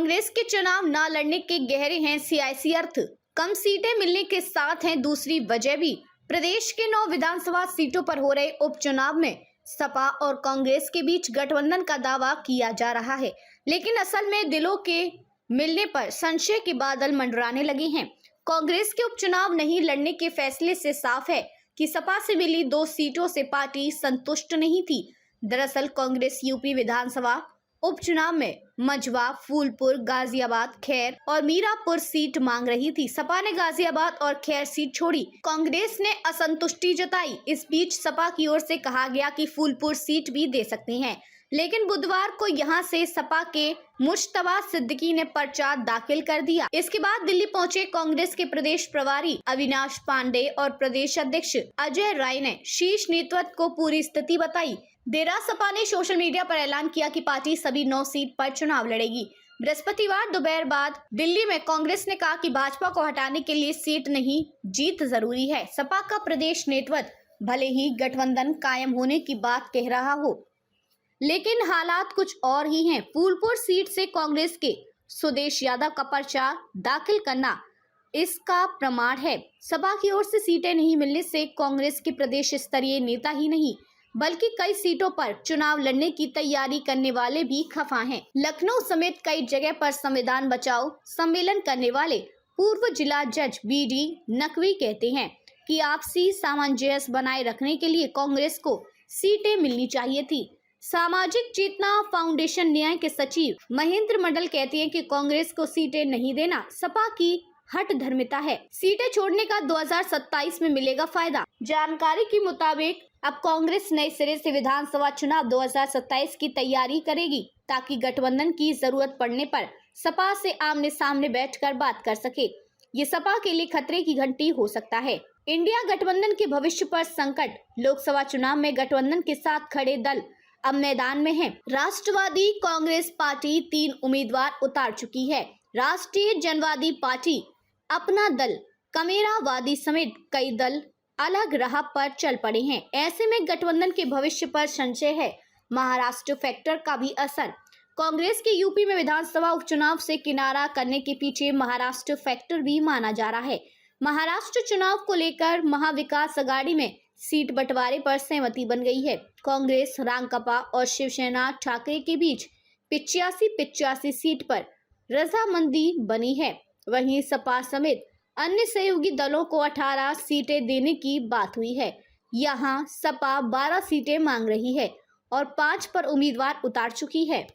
कांग्रेस के चुनाव न लड़ने के गहरे हैं सियासी अर्थ। कम सीटें मिलने के साथ हैं दूसरी वजह भी। प्रदेश के 9 विधानसभा सीटों पर हो रहे उपचुनाव में सपा और कांग्रेस के बीच गठबंधन का दावा किया जा रहा है, लेकिन असल में दिलों के मिलने पर संशय के बादल मंडराने लगे हैं। कांग्रेस के उपचुनाव नहीं लड़ने के फैसले से साफ है कि सपा से मिली 2 सीटों से पार्टी संतुष्ट नहीं थी। दरअसल कांग्रेस यूपी विधानसभा उपचुनाव में मझवा, फूलपुर, गाजियाबाद, खैर और मीरापुर सीट मांग रही थी। सपा ने गाजियाबाद और खैर सीट छोड़ी। कांग्रेस ने असंतुष्टि जताई। इस बीच सपा की ओर से कहा गया कि फूलपुर सीट भी दे सकते हैं, लेकिन बुधवार को यहां से सपा के मुश्तबा सिद्दीकी ने पर्चा दाखिल कर दिया। इसके बाद दिल्ली पहुंचे कांग्रेस के प्रदेश प्रभारी अविनाश पांडे और प्रदेश अध्यक्ष अजय राय ने शीर्ष नेतृत्व को पूरी स्थिति बताई। देर रात सपा ने सोशल मीडिया पर ऐलान किया कि पार्टी सभी 9 सीट पर चुनाव लड़ेगी। बृहस्पतिवार दोपहर बाद दिल्ली में कांग्रेस ने कहा कि भाजपा को हटाने के लिए सीट नहीं, जीत जरूरी है। सपा का प्रदेश नेतृत्व भले ही गठबंधन कायम होने की बात कह रहा हो, लेकिन हालात कुछ और ही हैं। फूलपुर सीट से कांग्रेस के सुदेश यादव का पर्चा दाखिल करना इसका प्रमाण है। सपा की ओर से सीटें नहीं मिलने से कांग्रेस के प्रदेश स्तरीय नेता ही नहीं, बल्कि कई सीटों पर चुनाव लड़ने की तैयारी करने वाले भी खफा हैं। लखनऊ समेत कई जगह पर संविधान बचाओ सम्मेलन करने वाले पूर्व जिला जज बीडी नकवी कहते हैं कि आपसी सामंजस्य बनाए रखने के लिए कांग्रेस को सीटें मिलनी चाहिए थी। सामाजिक चेतना फाउंडेशन न्याय के सचिव महेंद्र मंडल कहते हैं कि कांग्रेस को सीटें नहीं देना सपा की हठ धर्मिता है। सीटें छोड़ने का 2027 में मिलेगा फायदा। जानकारी के मुताबिक अब कांग्रेस नए सिरे से विधानसभा चुनाव 2027 की तैयारी करेगी, ताकि गठबंधन की जरूरत पड़ने पर सपा से आमने सामने बैठकर बात कर सके। ये सपा के लिए खतरे की घंटी हो सकता है। इंडिया गठबंधन के भविष्य पर संकट। लोकसभा चुनाव में गठबंधन के साथ खड़े दल अब मैदान में हैं। राष्ट्रवादी कांग्रेस पार्टी 3 उम्मीदवार उतार चुकी है। राष्ट्रीय जनवादी पार्टी अपना दल, कमेरावादी समेत कई दल अलग राह पर चल पड़े हैं। ऐसे में गठबंधन के भविष्य पर संशय है। महाराष्ट्र फैक्टर का भी असर। कांग्रेस के यूपी में विधानसभा उपचुनाव से किनारा करने के पीछे महाराष्ट्र फैक्टर भी माना जा रहा है। महाराष्ट्र चुनाव को लेकर महाविकास अघाड़ी में सीट बंटवारे पर सहमति बन गई है। कांग्रेस, रांगकपा और शिवसेना ठाकरे के बीच 85 सीट पर रजामंदी बनी है। वहीं सपा समेत अन्य सहयोगी दलों को 18 सीटें देने की बात हुई है। यहाँ सपा 12 सीटें मांग रही है और 5 पर उम्मीदवार उतार चुकी है।